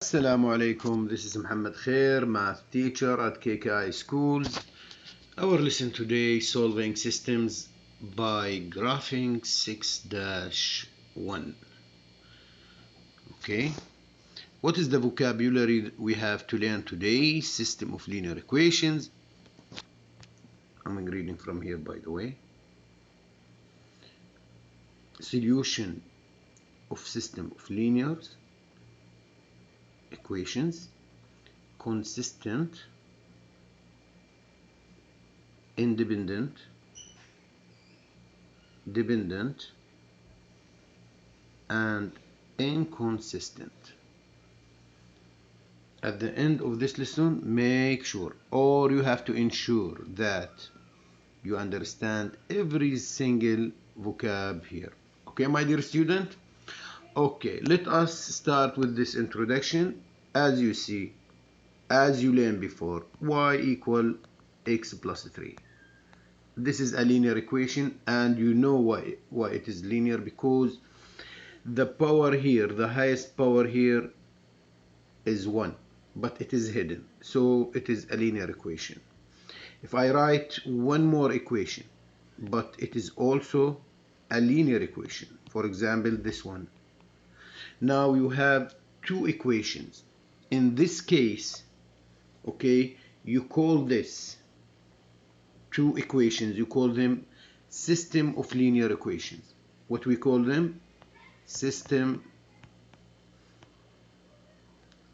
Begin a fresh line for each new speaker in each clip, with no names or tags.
Assalamu alaikum, this is Muhammad Khair, math teacher at KKI Schools. Our lesson today, solving systems by graphing 6-1. Okay, what is the vocabulary we have to learn today? System of linear equations. I'm reading from here, by the way. Solution of system of linear equations, consistent, independent, dependent, and inconsistent. At the end of this lesson, make sure, or you have to ensure that you understand every single vocab here. Okay, my dear student? Okay, let us start with this introduction. As you see, as you learned before, y equal x plus 3. This is a linear equation, and you know why it is linear, because the power here, the highest power here is 1, but it is hidden, so it is a linear equation. If I write one more equation, but it is also a linear equation, for example this one, now you have two equations. In this case, okay, you call this two equations, you call them system of linear equations. What we call them? System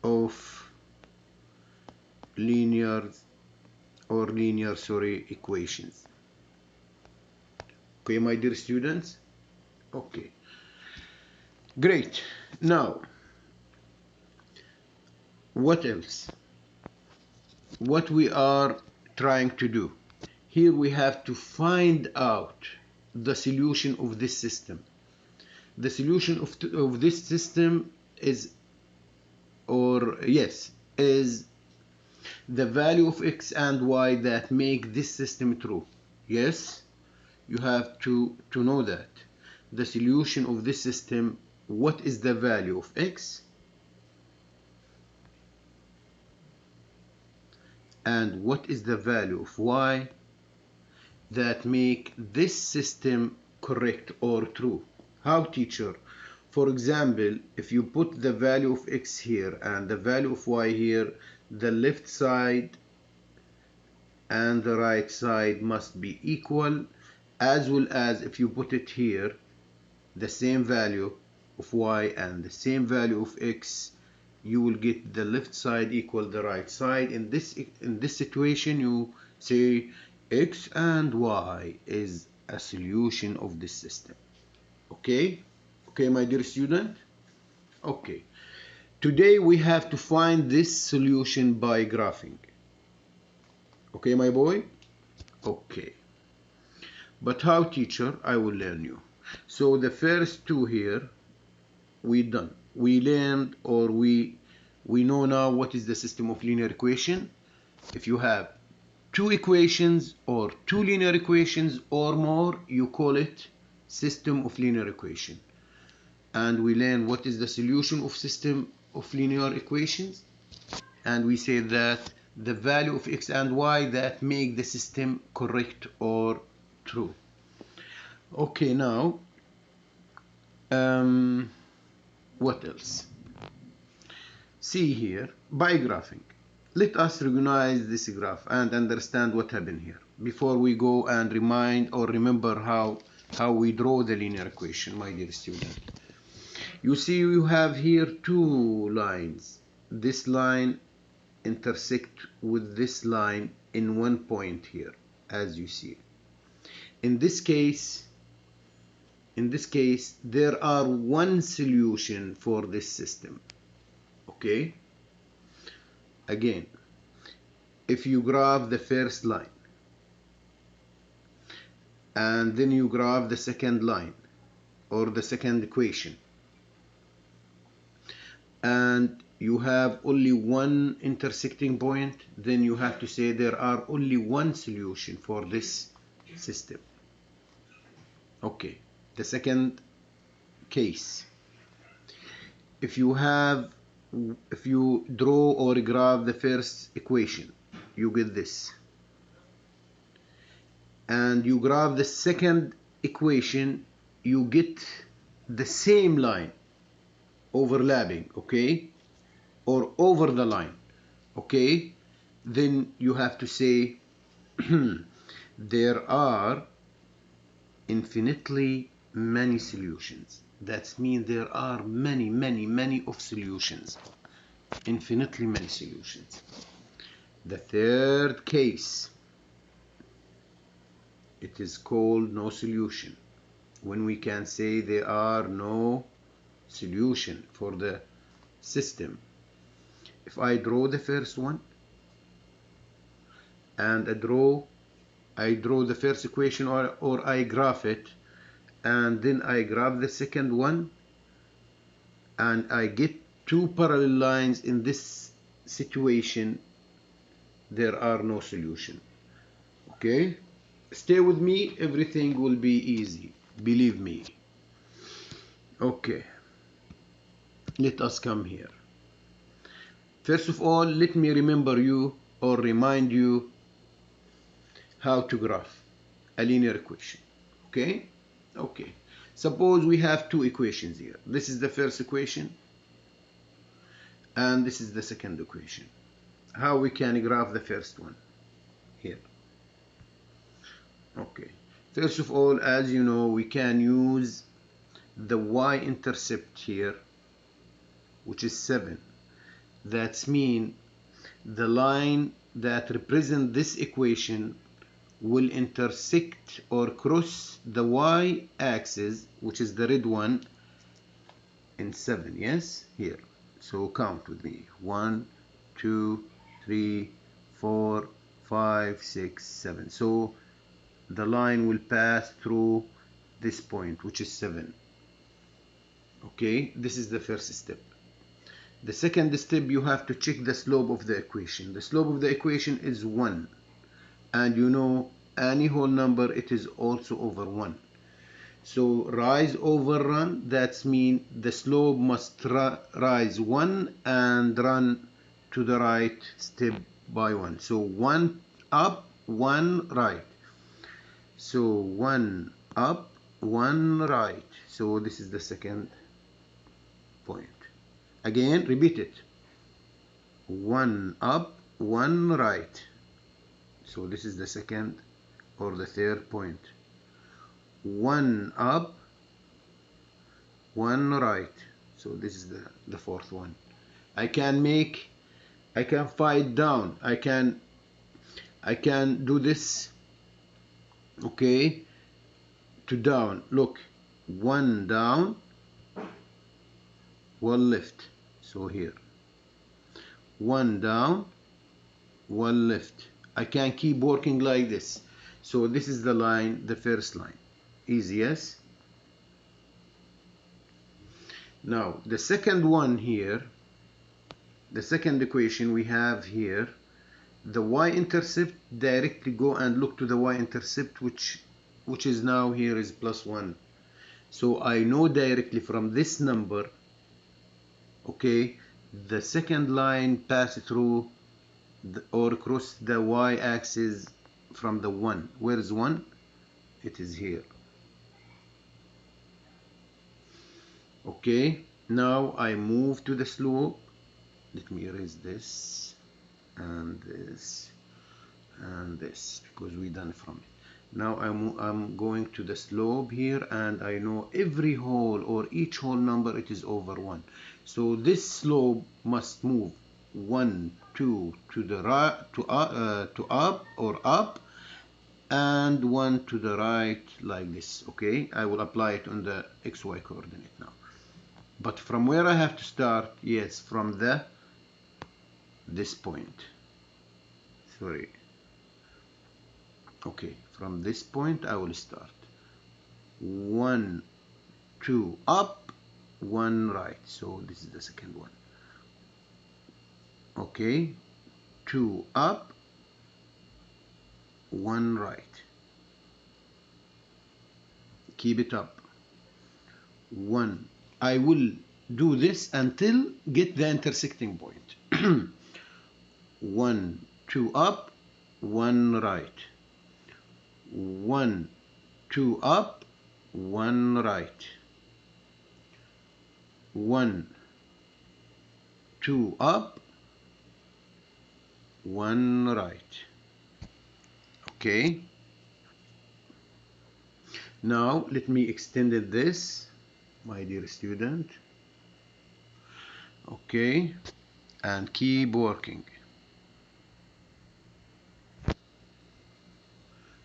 of linear equations. Okay, my dear students? Okay, great. Now, what else? What we are trying to do here, we have to find out the solution of this system. The solution of this system is the value of x and y that make this system true. Yes, you have to know that the solution of this system, what is the value of x and what is the value of y that make this system correct or true. How, teacher? For example, if you put the value of x here and the value of y here, the left side and the right side must be equal, as well as if you put it here, the same value of y and the same value of x, you will get the left side equal the right side. In this situation, you say x and y is a solution of this system. Okay, my dear student? Okay, today we have to find this solution by graphing. Okay, my boy? Okay, but how, teacher? I will learn you. So the first two here we done, we learned, or we know now what is the system of linear equation. If you have two equations or two linear equations or more, you call it system of linear equation. And we learn what is the solution of system of linear equations, and we say that the value of x and y that make the system correct or true. Okay, now what else? See here, by graphing, let us recognize this graph and understand what happened here before we go and remind or remember how we draw the linear equation, my dear student. You see, you have here two lines. This line intersect with this line in one point here, as you see. In this case, there are one solution for this system. Okay, again, if you graph the first line and then you graph the second line or the second equation, and you have only one intersecting point, then you have to say there are only one solution for this system. Okay, the second case, if you have if you draw or graph the first equation, you get this, and you graph the second equation, you get the same line overlapping, okay, or over the line, okay. Then you have to say there are infinitely many solutions. That means there are many of solutions, infinitely many solutions. The third case, it is called no solution, when we can say there are no solution for the system. If I draw the first one and I draw the first equation, or I graph it, and then I graph the second one, and I get two parallel lines in this situation, there are no solution. Okay, stay with me, everything will be easy, believe me. Okay, let us come here. First of all, let me remember you or remind you how to graph a linear equation. Okay, okay, suppose we have two equations here. This is the first equation and this is the second equation. How we can graph the first one here? Okay, first of all, as you know, we can use the y-intercept here, which is 7. That's mean the line that represents this equation will intersect or cross the y-axis, which is the red one, in 7. Yes, here. So count with me: 1, 2, 3, 4, 5, 6, 7. So the line will pass through this point, which is 7. Okay, this is the first step. The second step, you have to check the slope of the equation. The slope of the equation is 1, and you know any whole number, it is also over 1. So rise over run, that's mean the slope must rise 1 and run to the right step by 1. So 1 up, 1 right. So 1 up, 1 right. So this is the second point. Again, repeat it: 1 up, 1 right. So this is the second or the third point. 1 up, 1 right. So this is the fourth one. I can fight down. I can do this, okay, to down. Look, 1 down, 1 left. So here, 1 down, 1 left. I can keep working like this. So this is the line, the first line. Easy, yes? Now the second one here, the second equation we have here, the y-intercept, directly go and look to the y-intercept, which is now here is +1. So I know directly from this number, okay, the second line pass through or cross the y-axis from the 1. Where is 1? It is here. Okay, now I move to the slope. Let me erase this and this and this, because we done from it. Now I'm going to the slope here, and I know every whole or each whole number, it is over 1. So this slope must move 1, 2 to the right, to up or up, and 1 to the right, like this. Okay, I will apply it on the XY coordinate now. But from where I have to start? Yes, from this point. Sorry. Okay, from this point I will start. 1, 2 up, 1 right. So this is the second one. Okay, 2 up, 1 right. Keep it up. 1. I will do this until get the intersecting point. 1, 2 up, 1 right. 1, 2 up, 1 right. 1, 2 up, 1 right. Okay. Now let me extend this, my dear student. Okay, and keep working.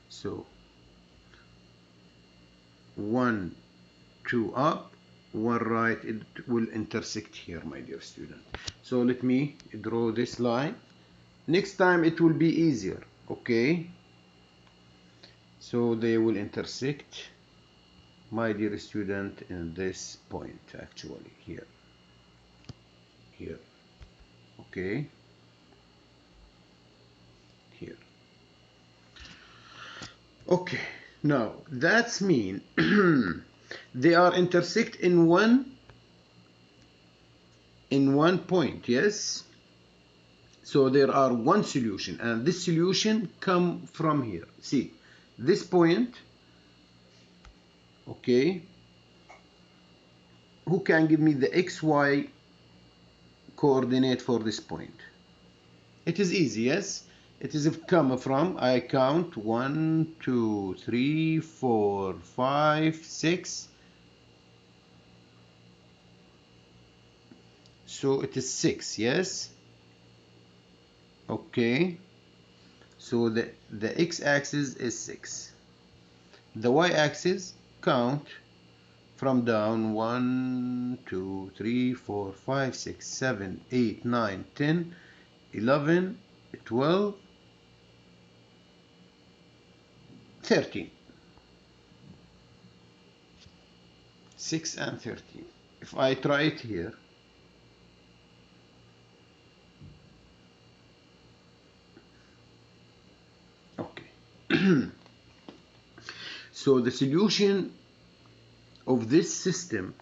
So 1, 2 up, 1 right, it will intersect here, my dear student. So let me draw this line. Next time it will be easier. Okay, so they will intersect, my dear student, in this point, actually here. Okay, here. Okay, now that's mean they are intersect in one point. Yes, so there are one solution, and this solution come from here. See this point. Okay, who can give me the XY coordinate for this point? It is easy. Yes, it is come from, I count 1, 2, 3, 4, 5, 6. So it is 6. Yes. Okay, so the x-axis is 6. The y-axis, count from down 1, 2, 3, 4, 5, 6, 7, 8, 9, 10, 11, 12, 13. 6 and 13. If I try it here, okay. So the solution of this system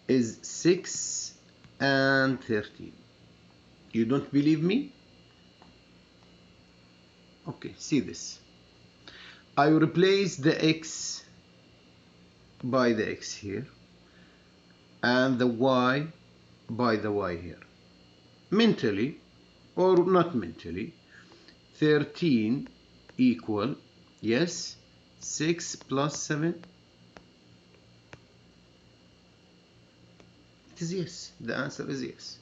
is 6 and 13. You don't believe me? Okay, see this. I replace the x by the x here and the y by the y here. Mentally or not mentally, 13 equal, yes, 6 plus 7. It is yes. The answer is yes.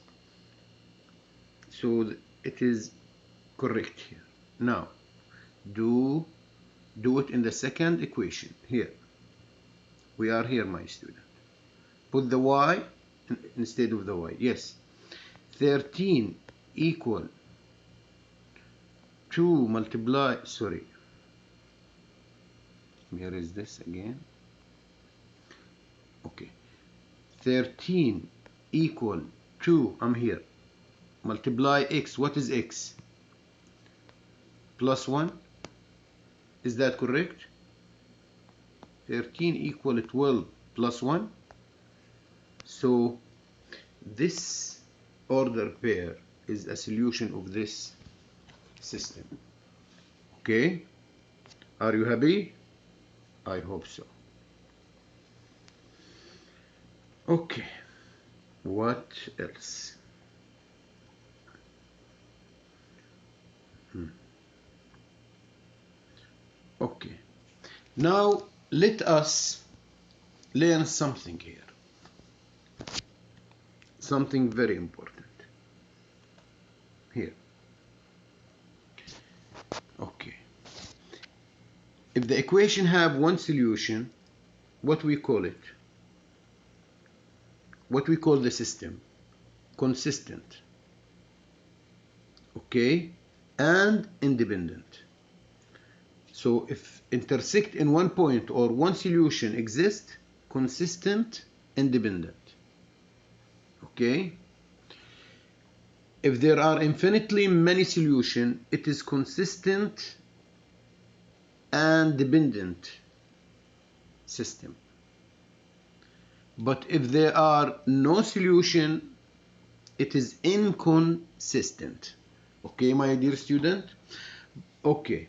So it is correct here. Now do it in the second equation here. We are here, my student. Put the y instead of the y. Yes, 13 equal 2 multiply, sorry, here is this again. Okay, 13 equal 2, I'm here, multiply x. What is x? Plus 1. Is that correct? 13 equal 12 plus 1. So this order pair is a solution of this system. Okay, are you happy? I hope so. Okay, what else? Okay, now let us learn something here, something very important here. Okay, if the equation have one solution, what we call it? What we call the system? Consistent. Okay, and independent. So if intersect in one point or one solution exists, consistent, independent. Okay, if there are infinitely many solutions, it is consistent and dependent system. But if there are no solution, it is inconsistent. Okay, my dear student? Okay,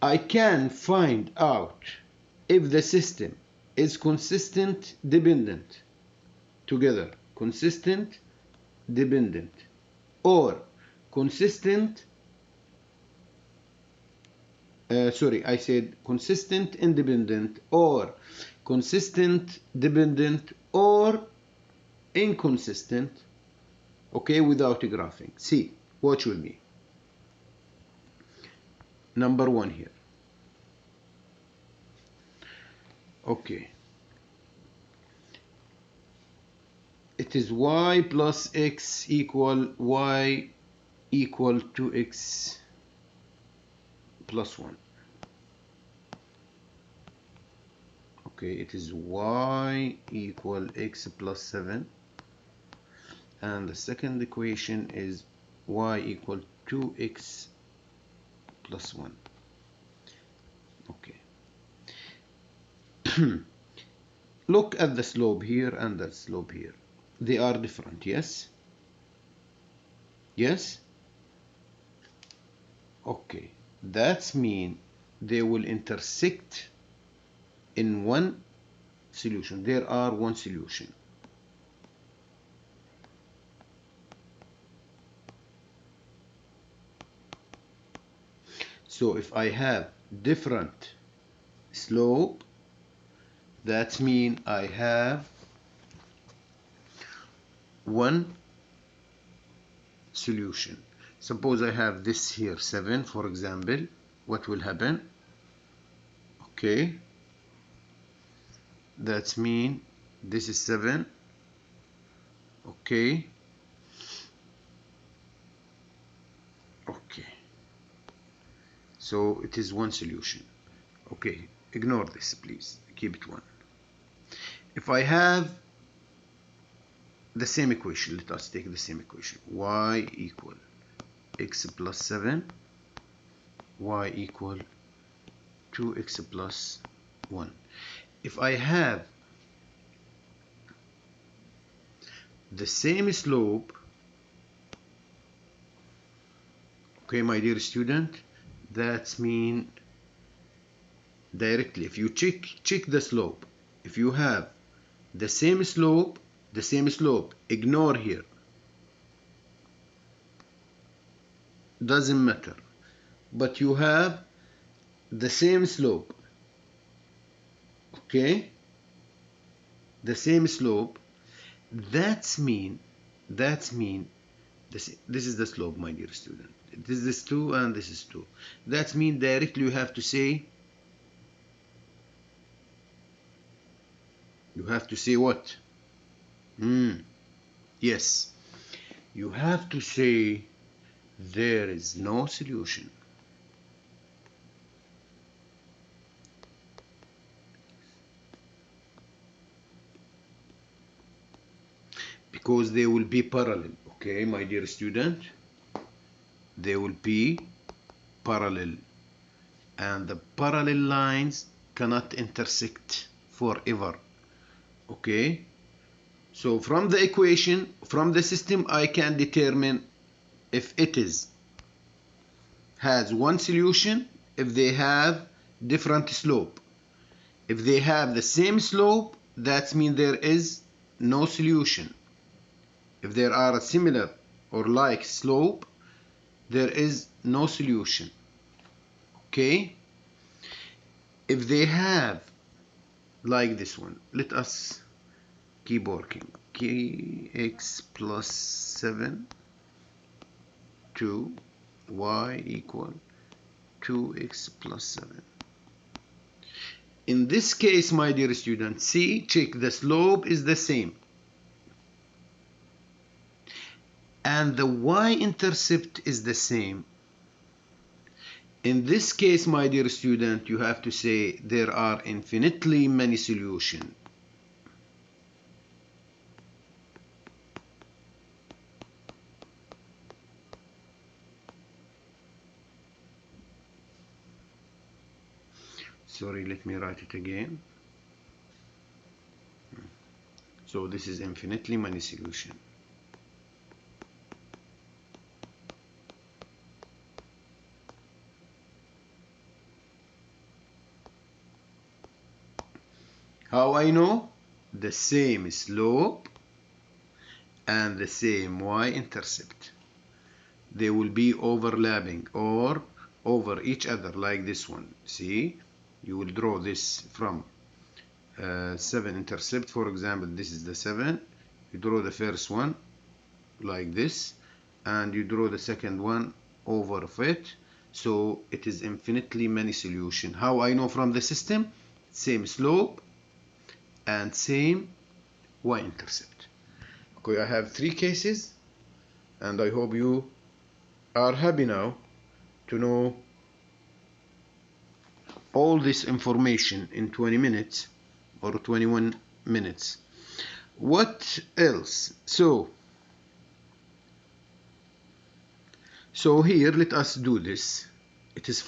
I can find out if the system is consistent dependent together, consistent dependent, or consistent sorry, I said consistent independent, or consistent dependent, or inconsistent, okay, without graphing. See, watch with me. Number one here. Okay, it is y plus x equal y equal to x plus 1. Okay, it is y equal x plus 7, and the second equation is y equal 2x plus 1. Okay. Look at the slope here and the slope here. They are different, yes? Yes? Okay. That means they will intersect in one solution. There are one solution. So if I have different slope, that means I have one solution. Suppose I have this here 7, for example. What will happen? Okay, that means this is 7. Okay, okay, so it is one solution. Okay, ignore this, please, keep it one. If I have the same equation, let us take the same equation, y equal x plus 7, y equal 2x plus 1. If I have the same slope, okay, my dear student, that means directly, if you check the slope, if you have the same slope, ignore here, doesn't matter, but you have the same slope, okay, the same slope, that's mean this is the slope, my dear student. This is 2 and this is 2. That means directly you have to say what? Yes, you have to say there is no solution. Because they will be parallel, okay, my dear student? They will be parallel, and the parallel lines cannot intersect forever, okay? So from the equation, from the system, I can determine if it has one solution, if they have different slope. If they have the same slope, that means there is no solution. If there are a similar or like slope, there is no solution, okay? If they have like this one, let us keep working. Kx plus 7 to y equal 2x plus 7. In this case, my dear student, see, check, the slope is the same, and the y-intercept is the same. In this case, my dear student, you have to say there are infinitely many solutions. Sorry, let me write it again. So this is infinitely many solution. How I know? The same slope and the same y-intercept. They will be overlapping or over each other like this one. See, you will draw this from 7 intercept. For example, this is the 7. You draw the first one like this, and you draw the second one over of it. So it is infinitely many solution. How I know from the system? Same slope and same y-intercept. Okay, I have 3 cases, and I hope you are happy now to know all this information in 20 minutes or 21 minutes. What else? So here let us do this. It is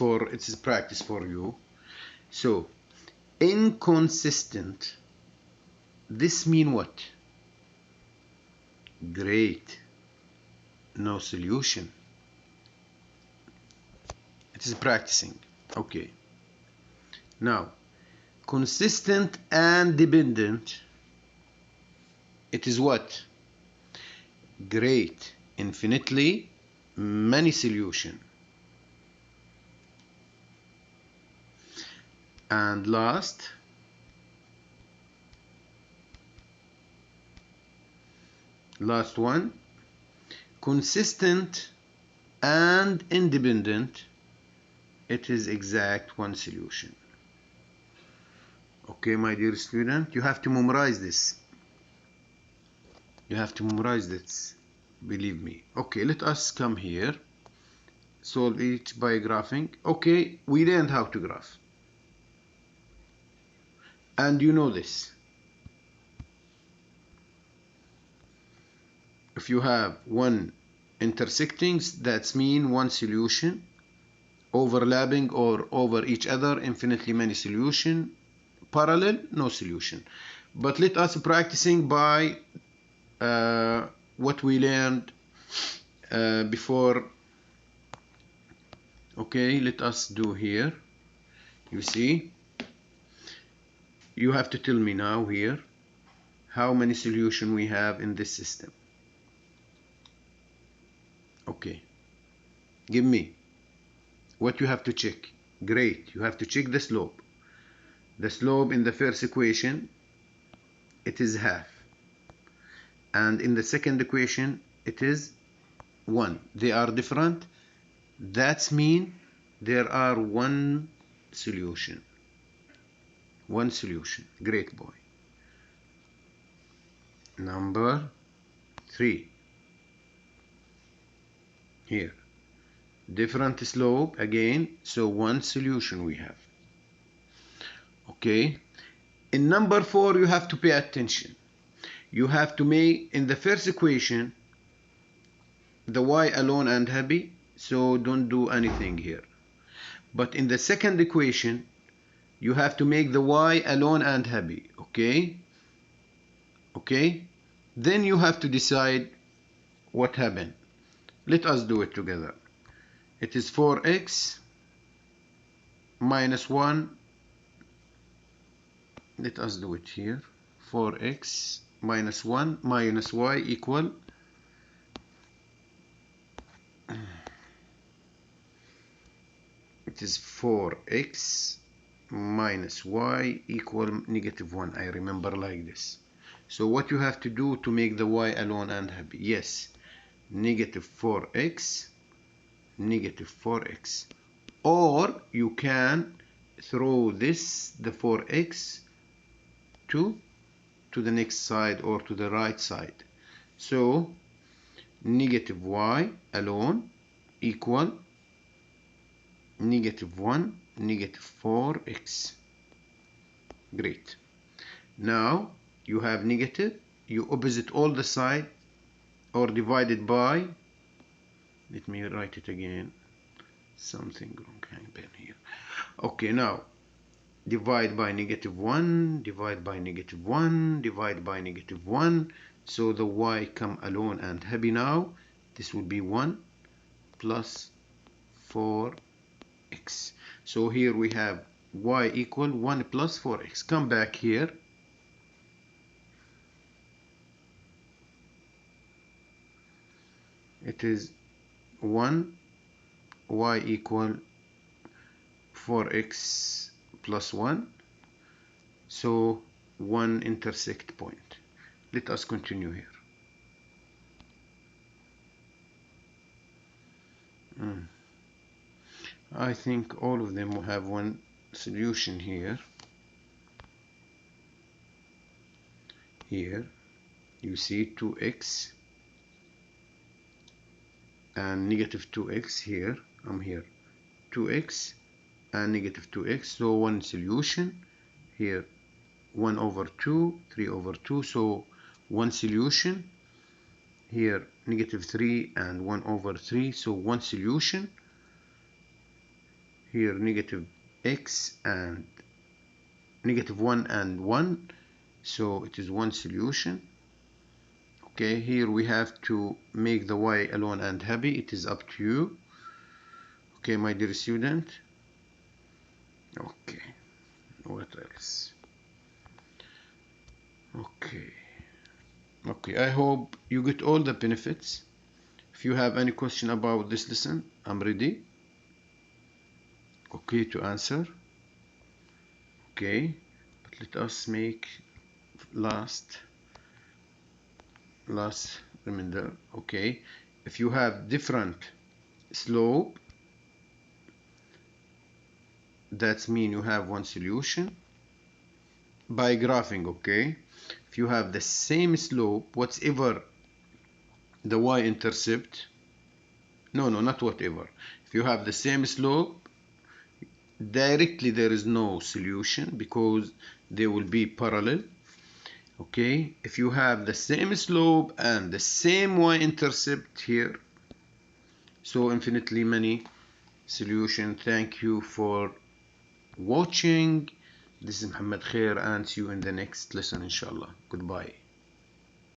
practice for you. So inconsistent, this mean what? Great, no solution. It is practicing. Okay, now consistent and dependent, it is what? Great, infinitely many solution. And last, one, consistent and independent, it is exact one solution. Okay, my dear student, you have to memorize this. You have to memorize this, believe me. Okay, let us come here, solve each by graphing. Okay, we learned how to graph, and you know this. If you have one intersecting, that's mean one solution. Overlapping or over each other, infinitely many solution. Parallel, no solution. But let us practicing by what we learned before. Okay, let us do here. You see, you have to tell me now here how many solution we have in this system. Okay, give me what you have to check. Great, you have to check the slope. The slope in the first equation, it is half, and in the second equation it is 1. They are different. That's mean there are one solution. One solution. Great boy. Number 3. Here. Different slope again, so one solution we have. Okay. In number 4, you have to pay attention. You have to make, in the first equation, the y alone and happy, so don't do anything here. But in the second equation, you have to make the y alone and happy. Okay? Okay? Then you have to decide what happened. Let us do it together. It is 4x minus 1. Let us do it here. 4x minus 1 minus y equal it is 4x minus y equal negative 1. I remember like this. So what you have to do to make the y alone and happy? Yes, negative 4x, or you can throw this, the 4x, to the next side or to the right side. So negative y alone equal negative 1, negative 4x. Great. Now you have negative, you opposite all the side or divided by, let me write it again, something wrong happened here. Okay, now divide by -1, divide by -1, divide by -1. So the y come alone and happy now. This will be 1 plus 4x. So here we have y equal 1 plus 4x. Come back here. It is 1, y equal 4x plus 1. So 1 intersect point. Let us continue here. I think all of them will have one solution here. Here you see 2x and negative 2x. Here I'm here 2x and negative 2x, so one solution. Here 1 over 2, 3 over 2, so one solution. Here negative 3 and 1 over 3, so one solution. Here negative x and negative 1 and 1, so it is one solution. Okay, here we have to make the y alone and happy. It is up to you. Okay, my dear student. Okay, what else? Okay, I hope you get all the benefits. If you have any question about this lesson, I'm ready, okay, to answer. Okay, but let us make last reminder. Okay, if you have different slope, that means you have one solution by graphing. Okay, if you have the same slope, whatever the y-intercept, no, not whatever, if you have the same slope, directly there is no solution because they will be parallel. Okay, if you have the same slope and the same y-intercept here, so infinitely many solution. Thank you for watching. This is Muhammad Khair, and see you in the next lesson inshallah. Goodbye.